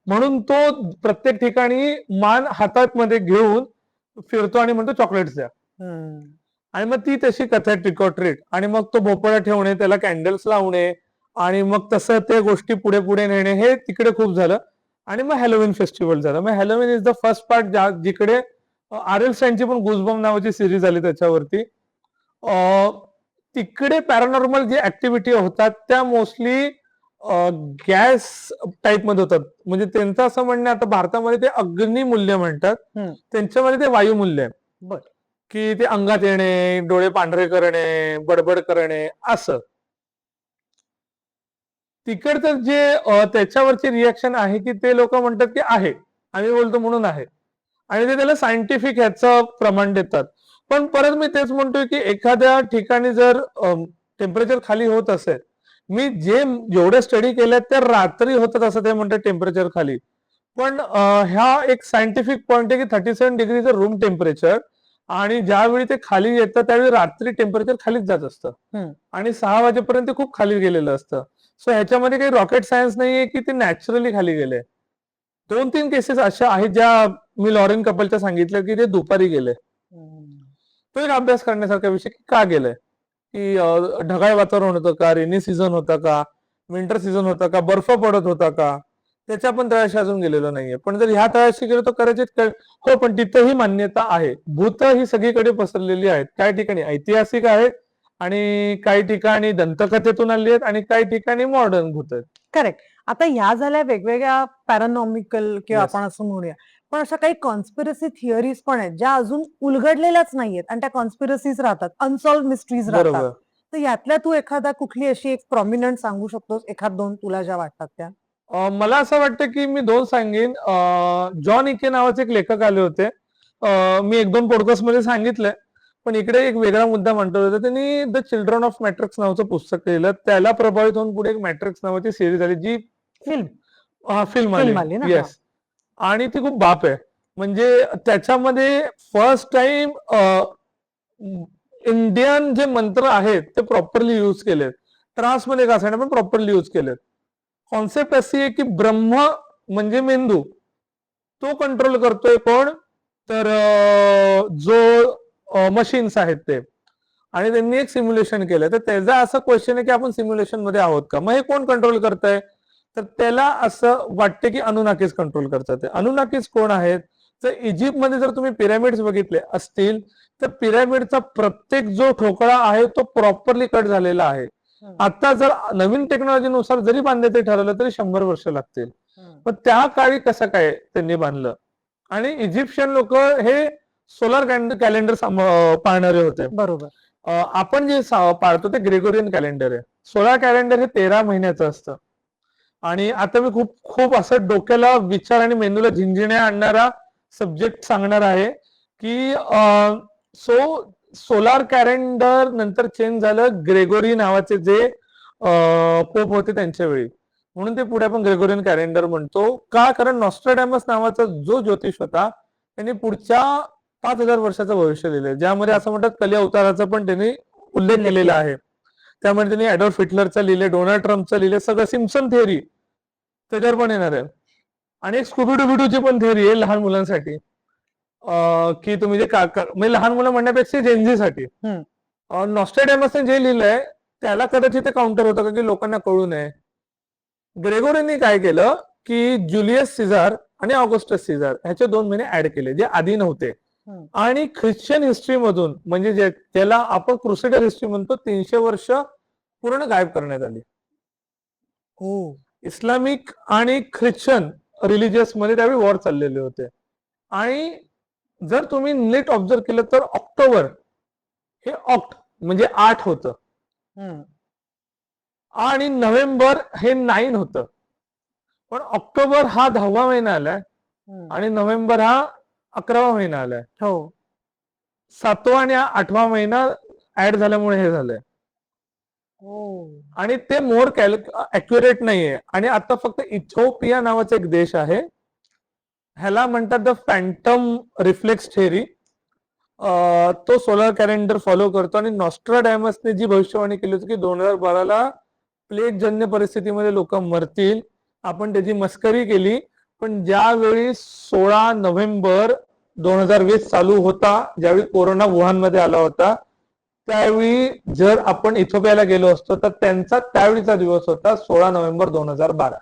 म्हणून तो प्रत्येक ठिकाणी मान हातात मध्ये घेऊन फिरतो आणि म्हणतो चॉकलेट्स द्या. आणि मग ती तशी कथा ट्रिक ऑर ट्रीट. आणि मग तो भोपळा ठेवणे, त्याला कॅन्डल्स लावणे आणि मग तसं ते गोष्टी पुढे पुढे नेणे हे तिकडे खूप झालं. आणि मग हॅलोविन फेस्टिवल झालं. मग Halloween is the first part जिकडे आर.एल. स्टाईनची पण गुजबम नावाची सिरीज आली त्याच्यावरती. तिकडे पॅरानॉर्मल जी ऍक्टिव्हिटी होतात त्या मोस्टली गॅस टाईप मध्ये होतात. म्हणजे त्यांचं असं म्हणणं आता भारतामध्ये ते अग्निमूल्य म्हणतात, त्यांच्यामध्ये ते वायुमूल्य आहे. बर. की ते अंगात येणे, डोळे पांढरे करणे, बडबड करणे असं. तिकडचं जे त्याच्यावरची रिॲक्शन आहे की ते लोक म्हणतात की आहे, आम्ही बोलतो म्हणून आहे, आणि ते त्याला सायंटिफिक ह्याचं प्रमाण देतात. पण परत मी तेच म्हणतोय की एखाद्या ठिकाणी जर टेम्परेचर खाली होत असेल, मी जेवढे स्टडी केले त्या रात्री होतात असं ते म्हणतात टेम्परेचर खाली. पण ह्या एक सायंटिफिक पॉइंट आहे की 37 डिग्री रूम टेम्परेचर, आणि ज्यावेळी ते खाली येतं त्यावेळी रात्री टेम्परेचर खालीच जात असतं आणि 6 वाजेपर्यंत खूप खाली गेलेलं असतं. सो ह्याच्यामध्ये काही रॉकेट सायन्स नाहीये की ते नॅचरली खाली गेले. 2-3 केसेस अशा आहेत ज्या मी लॉरेन कपलच्या सांगितलं की ते दुपारी गेले. तो एक अभ्यास करण्यासारखा विषय की का गेलंय, की ढगाळ वातावरण होतं का, रेनी सीझन होता का, विंटर सीझन होता का, बर्फ पडत होता का, त्याच्या पण तळाशी अजून गेलेलो नाहीये. पण जर ह्या तळाशी गेलो तर कदाचित हो, पण तिथंही मान्यता आहे. भूत ही सगळीकडे पसरलेली आहेत. काही ठिकाणी ऐतिहासिक आहेत आणि काही ठिकाणी दंतकथेतून आली आहेत आणि काही ठिकाणी मॉडर्न भूत आहेत. करेक्ट. आता ह्या झाल्या वेगवेगळ्या पॅरानॉमिकल किंवा Yes. आपण असं म्हणूया. पण अशा काही कॉन्स्पिरसी थिअरीज पण आहेत, ज्या अजून उलगडलेल्याच नाहीयेत आणि त्या कॉन्स्पिरसीज राहतात, अनसॉल्व्ह मिस्ट्रीज राहतात. बरोबर. तर यातल्या तू एखादा कुठली अशी एक प्रॉमिनंट सांगू शकतोस, एखाद 2 तुला ज्या वाटतात त्या? मला असं वाटतं की मी 2 सांगेन. जॉन इके नावाचे एक लेखक आले होते. मी 1-2 पॉडकास्ट मध्ये सांगितलंय, पण इकडे एक वेगळा मुद्दा म्हणतो होता. त्यांनी द चिल्ड्रन ऑफ मॅट्रिक्स नावाचं पुस्तक लिहिलं. त्याला प्रभावित होऊन पुढे एक मॅट्रिक्स नावाची सिरीज आली जी फिल्म फिल्म फिल्म आली आली. ना? येस. आणि ती खूप बाप आहे. म्हणजे त्याच्यामध्ये फर्स्ट टाइम इंडियन जे मंत्र आहेत ते प्रॉपरली यूज केलेत. ट्रान्समध्ये का पण प्रॉपरली यूज केलेत. कॉन्सेप्ट अशी आहे की ब्रह्म म्हणजे मेंदू, तो कंट्रोल करतोय कोण, तर जो मशीन्स आहेत ते. आणि त्यांनी एक सिम्युलेशन केलं. तर त्याचा असं क्वेश्चन आहे की आपण सिम्युलेशन मध्ये आहोत का. मग हे कोण कंट्रोल करतंय, तर त्याला असं वाटते की अनुनाकीस कंट्रोल करतात. अनुनाकीस कोण आहेत, तर इजिप्तमध्ये जर तुम्ही पिरॅमिड्स बघितले असतील तर पिरॅमिडचा प्रत्येक जो ठोकळा आहे तो प्रॉपरली कट झालेला आहे. आता जर नवीन टेक्नॉलॉजीनुसार जरी बांधायचं ठरवलं तरी 100 वर्ष लागतील. पण त्या काळी कसं काय त्यांनी बांधलं. आणि इजिप्शियन लोक हे सोलार कॅलेंडर पाळणारे होते. बरोबर. आपण जे पाळतो ते ग्रेगोरियन कॅलेंडर आहे. सोलार कॅलेंडर हे 13 महिन्याचं असतं. आणि आता मी खूप खूप असं डोक्याला विचार आणि मेंदूला झिंझिण्या आणणारा सब्जेक्ट सांगणार आहे की सोलार कॅलेंडर नंतर चेंज झालं ग्रेगोरी नावाचे जे पोप होते त्यांच्या वेळी. म्हणून ते पुढे आपण ग्रेगोरियन कॅलेंडर म्हणतो. का, कारण नॉस्ट्राडॅमस नावाचा जो ज्योतिष होता त्यांनी पुढच्या 5000 वर्षाचं भविष्य लिहिलंय, ज्यामध्ये असं म्हणतात कली अवताराचा पण त्यांनी उल्लेख केलेला आहे. त्यामध्ये त्यांनी ऍडॉल्फ हिटलरचं लिहिले, डोनाल्ड ट्रम्पचं लिहिले, सगळं सिम्पसन थिअरी त्याच्यावर पण येणार आहे. आणि एक स्कुबिडुबिडूची पण थिअरी आहे लहान मुलांसाठी, की तुम्ही जे म्हणजे लहान मुलं म्हणण्यापेक्षा जेनझीसाठी. नॉस्ट्राडॅमसने जे लिहिलंय त्याला कदाचित ते काउंटर होतं का की लोकांना कळू नये. ग्रेगोरींनी काय केलं की ज्युलियस सिझार आणि ऑगस्टस सिझार ह्याचे 2 महिने ऍड केले जे आधी नव्हते. आणि ख्रिश्चन हिस्ट्री मधून म्हणजे त्याला आपण क्रुसेडर हिस्ट्री म्हणतो, 300 वर्ष पूर्ण गायब करण्यात आली. इस्लामिक आणि ख्रिश्चन रिलिजियस मध्ये त्यावेळी वॉर चाललेले होते. आणि जर तुम्ही नीट ऑब्झर्व केलं तर ऑक्टोबर हे ऑक्ट म्हणजे 8 होतं आणि नोव्हेंबर हे 9 होतं. पण ऑक्टोबर हा 10वा महिना आलाय आणि नोव्हेंबर हा 11वा महिना आलाय. 7वा आणि 8वा महिना ऍड झाल्यामुळे हे झालंय. हो. आणि ते मोर अॅक्युरेट नाहीये. आणि आता फक्त इथिओपिया नावाचा एक देश आहे, ह्याला म्हणतात द फॅन्टम रिफ्लेक्स थेअरी. तो सोलर कॅलेंडर फॉलो करतो आणि नॉस्ट्राडॅमसने जी भविष्यवाणी केली होती की 2012ला प्लेग जन्य परिस्थितीमध्ये लोक मरतील, आपण त्याची मस्करी केली. पण ज्यावेळी 16 नोव्हेंबर 2020 चालू होता, ज्यावेळी कोरोना वुहानमध्ये आला होता, त्यावेळी जर आपण इथिओपियाला गेलो असतो तर त्यांचा त्यावेळीचा दिवस होता 16 नोव्हेंबर 2012.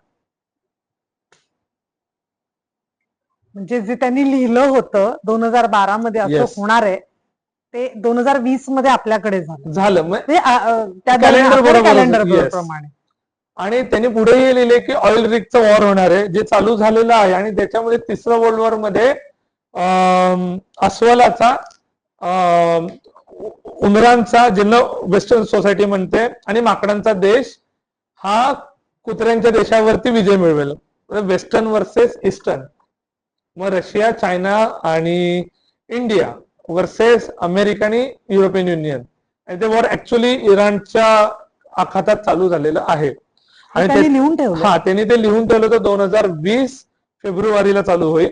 म्हणजे जे त्यांनी लिहिलं होतं 2012 मध्ये असं येस, होणार आहे, ते 2020 मध्ये आपल्याकडे झालं. झालं. मग म्हणजे त्या दरम्यान कॅलेंडर आपल्या बरोबर, कॅलेंडर येस. प्रमाणे. आणि त्यांनी पुढेही लिहिले की ऑइल रिगचं वॉर होणार आहे, जे चालू झालेलं आहे. आणि त्याच्यामध्ये तिसरं वर्ल्ड वॉर मध्ये अस्वलाचा, उंदरांचा, ज्यांना वेस्टर्न सोसायटी म्हणते, आणि माकडांचा देश हा कुत्र्यांच्या देशावरती विजय मिळवेल. Western versus eastern. मग रशिया, चायना आणि इंडिया वर्सेस अमेरिका आणि युरोपियन युनियन. आणि ते वॉर ऍक्च्युली इराणच्या आखातात चालू झालेलं आहे. आणि त्यांनी लिहून ठेवलं. हा, त्यांनी ते लिहून ठेवलं तर 2020 फेब्रुवारीला चालू होईल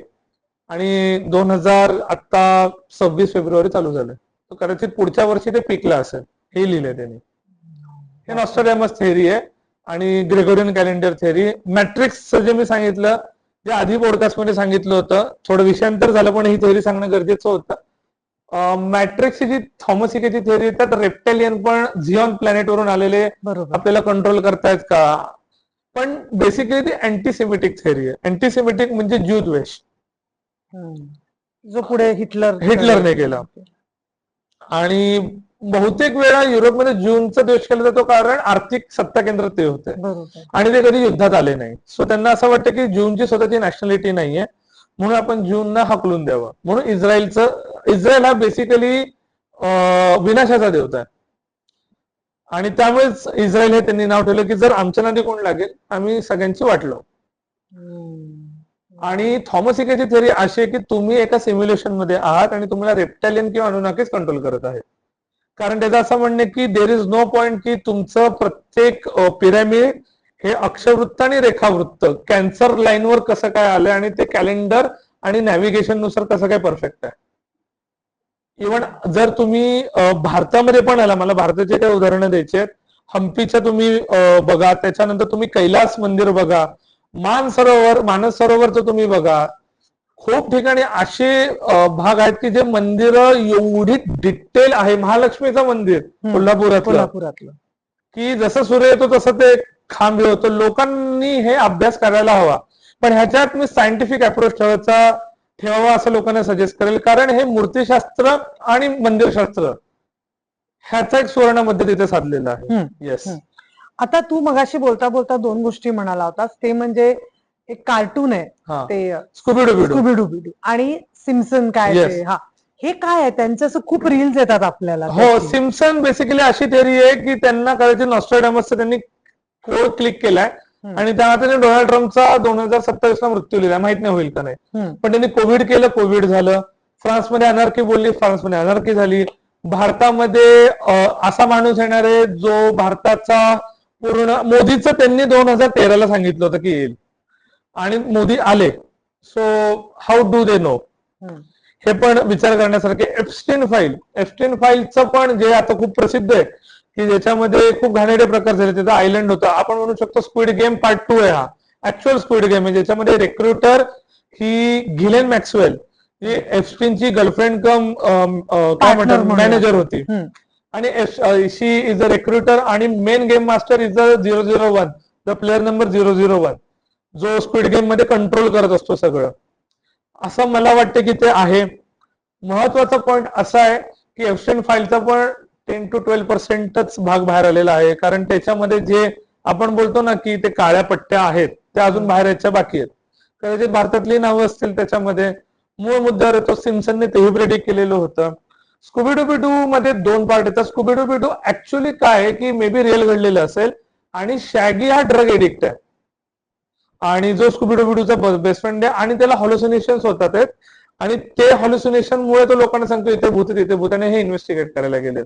आणि 2026 फेब्रुवारी चालू झालं. तर कदाचित पुढच्या वर्षी ते पिकला असेल, हे लिहिलंय त्यांनी. हे नॉस्ट्राडॅमस थेअरी आहे. आणि ग्रेगोरियन कॅलेंडर थेअरी. मॅट्रिक्स जे मी सांगितलं, जे आधी पॉडकास्टमध्ये सांगितलं होतं, थोडं विषयांतर झालं पण ही थेअरी सांगणं गरजेचं होतं. मॅट्रिक्सची जी थॉमसिकेची थेअरी आहे, त्यात रेप्टेलियन पण झिऑन प्लॅनेटवरून आलेले बरोबर. आपल्याला कंट्रोल करतायत का. पण बेसिकली ती अँटीसेमिटिक थेअरी आहे. अँटीसेमिटिक म्हणजे ज्यू द्वेष, जो पुढे हिटलरने केला. आणि बहुतेक वेळा युरोपमध्ये ज्यूंचा द्वेष केला जातो कारण आर्थिक सत्ता केंद्र ते होते बरोबर. आणि ते कधी युद्धात आले नाही. सो त्यांना असं वाटतं की ज्यूंची स्वतःची नॅशनॅलिटी नाहीये, म्हणून आपण ज्यूंना हाकलून द्यावं. म्हणून इस्रायल हा बेसिकली विनाशाचा देवता आहे. आणि त्यामुळेच इस्रायल हे त्यांनी नाव ठेवलं की जर आमच्या नादी कोण लागेल, आम्ही सगळ्यांची वाट लावू. आणि थॉमसिकेची थेअरी अशी आहे की तुम्ही एका सिम्युलेशन मध्ये आहात आणि तुम्हाला रेप्टालियन किंवा अनुनाकीच कंट्रोल करत आहेत. कारण त्याचं असं म्हणणं की देर इज नो पॉइंट की तुमचं प्रत्येक पिरॅमिड हे अक्षवृत्त आणि रेखावृत्त कॅन्सर लाईनवर कसं काय आलंय आणि ते कॅलेंडर आणि नॅव्हिगेशन नुसार कसं काय परफेक्ट आहे. इव्हन जर तुम्ही भारतामध्ये पण आला, मला भारताचे काही उदाहरणं द्यायची आहेत. हम्पीच्या तुम्ही बघा, त्याच्यानंतर तुम्ही कैलास मंदिर बघा, मानस सरोवरचं तुम्ही बघा. खूप ठिकाणी असे भाग आहेत की जे मंदिर एवढी डिटेल आहे. महालक्ष्मीचं मंदिर कोल्हापुरातलं, की जसं सूर्य येतो तसं ते खांब होतो. लोकांनी हे अभ्यास करायला हवा. पण ह्याच्यात मी सायंटिफिक अप्रोच ठेवावा असं लोकांना सजेस्ट करेल, कारण हे मूर्तीशास्त्र आणि मंदिरशास्त्र ह्याचा एक सुवर्ण मध्य तिथे साधलेला आहे. येस. आता तू मगाशी बोलता बोलता दोन गोष्टी म्हणाला होतास, ते म्हणजे एक कार्टून आहे ते स्कूबीडूबिडू आणि सिम्सन काय ते. हा, हे काय आहे? त्यांचं असं खूप रील्स येतात आपल्याला. हो, सिम्सन बेसिकली अशी थेअरी आहे की त्यांना कदाचित नॉस्ट्राडॅमसचा त्यांनी कोड क्लिक केलाय आणि त्या त्यांनी डोनाल्ड ट्रम्पचा 2027 ला मृत्यू लिहिला. माहित नाही होईल का नाही, पण त्यांनी कोविड केलं, कोविड झालं. फ्रान्समध्ये अनार्की बोलली, फ्रान्समध्ये अनार्की झाली. भारतामध्ये असा माणूस येणार आहे जो भारताचा पूर्ण, मोदीचं त्यांनी 2013ला सांगितलं होतं की येईल आणि मोदी आले. So how do they know, हे पण विचार करण्यासारखे. एप्स्टीन फाईलचं पण जे आता खूप प्रसिद्ध आहे की ज्याच्यामध्ये खूप घाणेरडे प्रकार झाले. त्याचा आयलंड होता, आपण म्हणू शकतो स्क्विड गेम पार्ट 2 आहे हा. ऍक्च्युअल स्क्विड गेम आहे, ज्याच्यामध्ये रेक्रुटर ही घिलेन मॅक्सवेल, जी एप्स्टीनची गर्लफ्रेंड कम काय म्हणतात मॅनेजर होती. आणि शी इज अ रेक्रुटर आणि main game master is a 001, the player number 001, जो स्क्विड गेम मध्ये कंट्रोल करत असतो सगळं. असं मला वाटतं की ते आहे. महत्वाचा पॉइंट असा आहे की एप्स्टीन फाईलचा पण 10 to 12% भाग बाहेर आलेला आहे. कारण त्याच्यामध्ये जे आपण बोलतो ना की ते काळ्या पट्ट्या आहेत, त्या अजून बाहेर यायच्या बाकी आहेत. कदाचित भारतातली नावं असतील त्याच्यामध्ये. मूळ मुद्द्यावर येतो, सिम्सनने तेही प्रेडिक्ट केलेलं होतं. स्कूबीडूबिडू मध्ये 2 पार्ट येतात. स्कूबीडूबिडू ऍक्च्युअली काय आहे की मे बी रिअल घडलेलं असेल आणि शॅगी हा ड्रग एडिक्ट आहे आणि जो स्कूबीडूबिडूचा बेस्ट फ्रेंड आहे आणि त्याला हॉल्युसिनेशन्स होतात आहेत आणि ते हॉल्युसिनेशन मुळे तो लोकांना सांगतो इथे भूत तिथे भूत, आणि हे इन्व्हेस्टिगेट करायला गेले.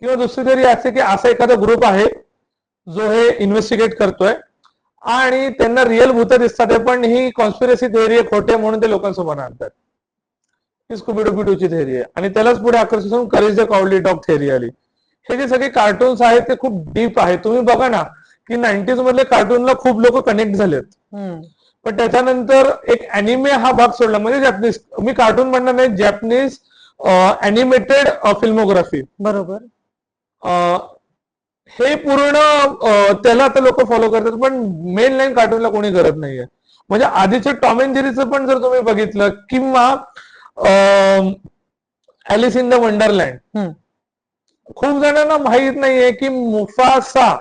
किंवा दुसरी तरी असे की असा एखादा ग्रुप आहे जो हे इन्व्हेस्टिगेट करतोय आणि त्यांना रिअल भूत दिसतात पण ही कॉन्स्पिरसी थेअरी आहे, खोटे म्हणून ते लोकांसमोर आणतात. ही स्कुबिडोबिडोची थेअरी आहे आणि त्यालाच पुढे आकर्षण करेज द काउडली डॉग थेअरी आली. हे जे सगळे कार्टून्स आहेत ते खूप डीप आहे. तुम्ही बघा ना की 90s मधले कार्टूनला खूप लोक कनेक्ट झालेत, पण त्याच्यानंतर एक अॅनिमे हा भाग सोडला, म्हणजे जॅपनीज, मी कार्टून म्हणणार नाही, जॅपनीज अॅनिमेटेड फिल्मोग्राफी, बरोबर. हे पूर्ण त्याला आता लोक फॉलो करतात, पण मेन लाईन कार्टूनला कोणी करत नाहीये. म्हणजे आधीचे टॉम अँड जेरीचं पण जर तुम्ही बघितलं किंवा ॲलिस इन द वंडरलँड, खूप जणांना माहित नाहीये की मुफासा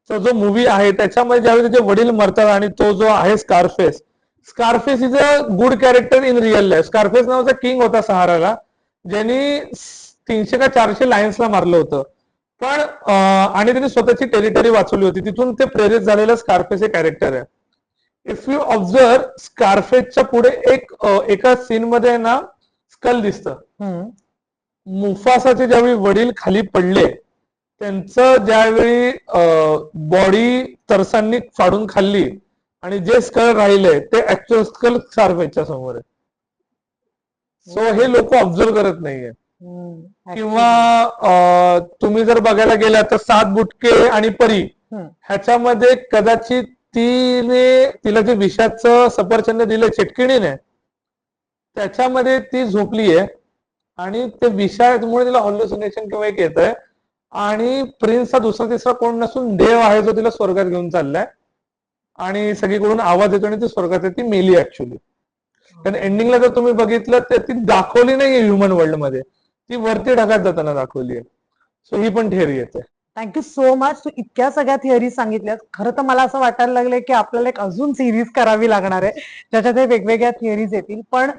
जो मूवी आहे त्याच्यामध्ये ज्यावेळी त्याचे वडील मरतात आणि तो जो आहे Scarface, Scarface is a good character in real life. Scarface नावाचा किंग होता सहाराला, ज्यांनी 300 का 400 लायन्सला मारलं होतं, पण आणि त्यांनी स्वतःची टेरिटरी वाचवली होती. तिथून ते प्रेरित झालेलं स्कारफेस हे कॅरेक्टर आहे. इफ यू ऑब्झर्व, स्कारफेसच्या पुढे एका सीन मध्ये ना स्कल दिसतं. मुफासाचे ज्यावेळी वडील खाली पडले, त्यांचं ज्यावेळी बॉडी तरसांनी फाडून खाल्ली आणि जे स्कल राहिले ते ऍक्च्युअल स्कल स्कारफेसच्या समोर आहे. सो हे लोक ऑब्झर्व करत नाहीये. किंवा तुम्ही जर बघायला गेला तर 7 बुटके आणि परी, ह्याच्यामध्ये कदाचित तिला जे विषाचं सफरचंद दिलं चिटकिणीने, त्याच्यामध्ये ती झोपली आहे आणि ते विषामुळे तिला हॉल्युसिनेशन किंवा एक येत आहे आणि प्रिन्स हा दुसरा तिसरा कोण नसून देव आहे जो तिला स्वर्गात घेऊन चाललाय आणि सगळीकडून आवाज येतो आणि ती स्वर्गात ती मेली ऍक्च्युअली. कारण एंडिंगला जर तुम्ही बघितलं तर ती दाखवली नाहीये ह्युमन वर्ल्ड मध्ये, ती वरती ढगात जाताना दाखवली आहे. सो ही पण थिअरी येते. Thank you so much. तू इतक्या सगळ्या थिअरी सांगितल्यात. खरं तर मला असं वाटायला लागलंय की आपल्याला एक अजून सिरीज करावी लागणार आहे ज्याच्यात हे वेगवेगळ्या थिअरीज येतील. पण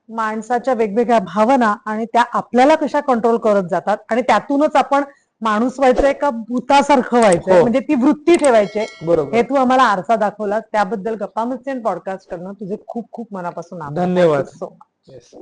माणसाच्या वेगवेगळ्या भावना आणि त्या आपल्याला कशा कंट्रोल करत जातात आणि त्यातूनच आपण माणूस व्हायचंय का भूतासारखं व्हायचंय, म्हणजे ती वृत्ती ठेवायची, बरोबर. हे तू आम्हाला आरसा दाखवला. त्याबद्दल गप्पा मस्ती पॉडकास्ट करणं तुझे खूप खूप मनापासून आभार. धन्यवाद. Thank you so much. Yes.